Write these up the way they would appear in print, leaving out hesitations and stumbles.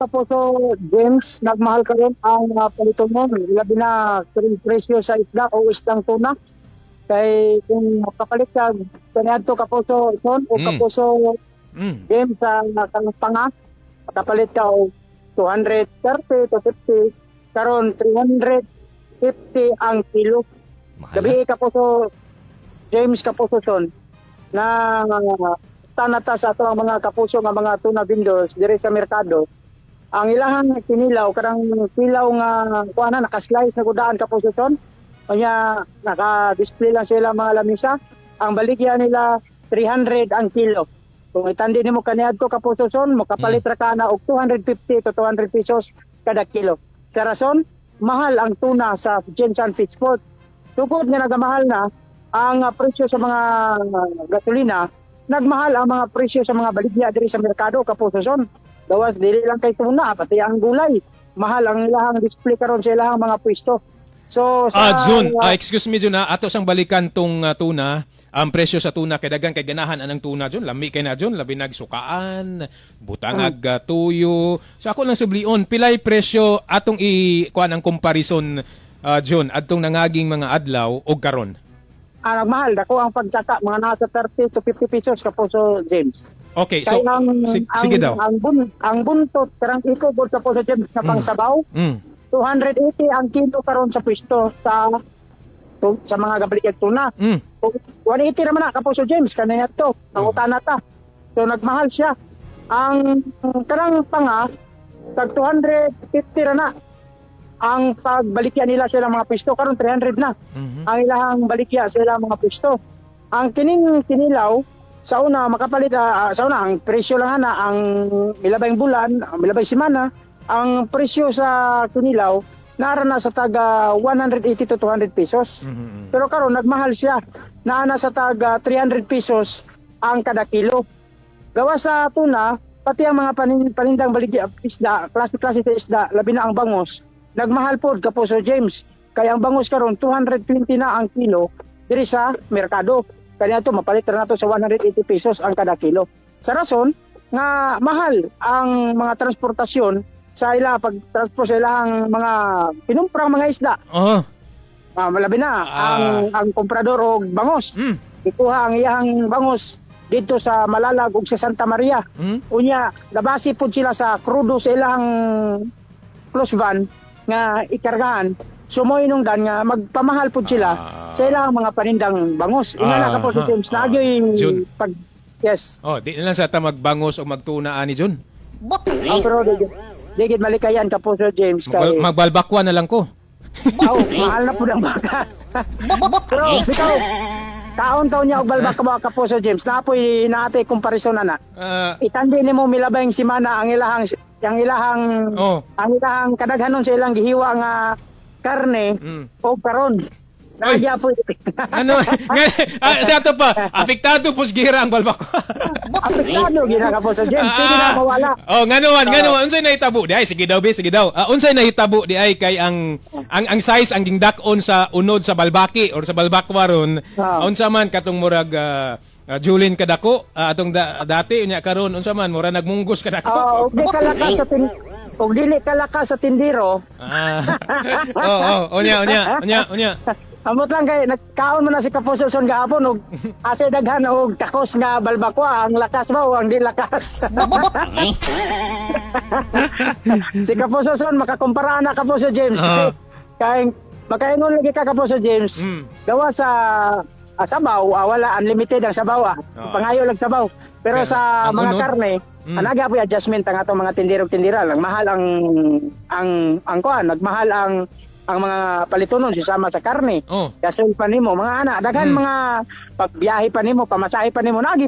Tapos James, nagmahal karon ang paliton mo. Labi na presyo sa isda o isdang tuna. Kay kung makapalit ka, kaniadto kapuso son o kapuso James sa panga, makapalit ka o 230 to 50. Karon 350 ang kilo. Gabi kapuso James kapuso son na tanata sa ato ang mga kapuso nga mga tuna vendors dire sa merkado. Ang ilahang kinilaw karang kilaw nga kuana naka-slice na gudaan kapuso son. Kanya naka-display lang sila mga lamisa. Ang baligya nila 300 ang kilo. Kung itandi nimo kaniadto kapuso son, makapalit ra ka na og 250 to 200 pesos kada kilo. Sa rason, mahal ang tuna sa Jensen Fish Port. Tugod nga nagamahal na ang presyo sa mga gasolina, nagmahal ang mga presyo sa mga baligya diri sa merkado kapuso son. Gawas dili lang kay tuna, pati ang gulay. Mahal ang ilahang display karon sa ilahang mga pwesto. So sa Jun, excuse me Jun, ato sang balikan tong tuna. Ang presyo sa tuna kay dagang kay ganahan anang tuna Jun, lami kay na Jun, labi nagsukaan, butangag tuyo. So ako lang sublion, pilay presyo atong kuan ang comparison Jun adtong nangaging mga adlaw og karon. Nagmahal dako ang pagtsaka mga nasa 30 to 50 pesos kapuso James. Okay, so kaya sige daw. Ang buntot karang iko sa kapuso James na pangsabaw. 280 ang kilo karon sa pwesto sa mga gabaligya tuna. 180 naman na kapuso James kanaya to. Ang utana ta. So nagmahal siya. Ang karang panga tag 250 ra na. Ang pagbalikya nila sa ilang mga pwesto karon 300 na. Ang ilang balikya sa ilang mga pwesto. Ang kinilaw sa una makapalit sa una ang presyo lang na ang milabay bulan, ang milabay semana, ang presyo sa kinilaw nara na sa taga 180 to 200 pesos. Pero karon nagmahal siya. Naana sa taga 300 pesos ang kada kilo. Gawa sa tuna, pati ang mga panindang baligya isda, klase-klase sa isda, labi na ang bangos. Nagmahal po kapuso James. Kaya ang bangos karon 220 na ang kilo diri sa merkado. Kaya ito mapalit na nato sa 180 pesos ang kada kilo. Sa rason nga mahal ang mga transportasyon sa ila pag-transport sa ilang mga pinumprang mga isda. Malabi na ang komprador og bangos. Ikuha ang iyang bangos dito sa Malalag ug sa Santa Maria. Unya nabasi pud sila sa krudo sa ilang close van nga ikargahan. Sumoy nung dan nga magpamahal pud sila sa ilang mga panindang bangos. Ina na po si James na pag yes. Di na lang sa ta magbangos o magtuna ani Jun. Pero digid malikayan kapuso James kay magbalbakwa na lang ko. Mahal na po ng baka. Pero bitaw taon-taon niya og balbak ka kapuso James. Napoy naatay comparison na. Itandi nimo milabay semana ang ilahang kadaghanon sa ilang gihiwa nga karne o karon. Nagya po. Ano? Sa to pa, apektado po gira ang balbak. Apektado gira ka po sa James, hindi na mawala. Nganuan, unsay nahitabo di ay sige daw. Unsay nahitabo di ay kay ang size ang gingdak-on sa unod sa balbaki or sa balbakwa ron. Unsa man katong murag Julin kadako atong dati unya karon unsa man mura nagmunggos kadako. Og dili ka lakas sa tindiro. Unya. Amot lang kay nagkaon man na si Kapuso son gahapon og asa daghan og takos nga balbakwa ang lakas mo ang di lakas. Si Kapuso son makakumpara na Kapuso James kay makaingon lagi ka Kapuso James. Gawa sa sabaw wala unlimited ang sabaw pangayo lang sabaw. Pero sa mga karne anaga po adjustment ang atong mga tindirog-tindira lang mahal ang kuan nagmahal ang mga palitonon sisama sa karne. Gasol pa nimo mga anak daghan mga pagbiyahe pa nimo pamasahe pa nimo nagi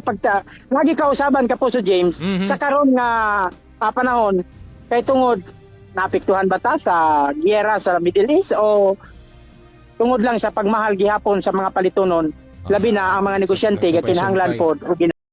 kausaban Kapuso James sa karon nga panahon kay tungod naapektuhan ba ta sa giyera sa Middle East o tungod lang sa pagmahal gihapon sa mga palitonon labi na ang mga negosyante nga kinahanglan pod og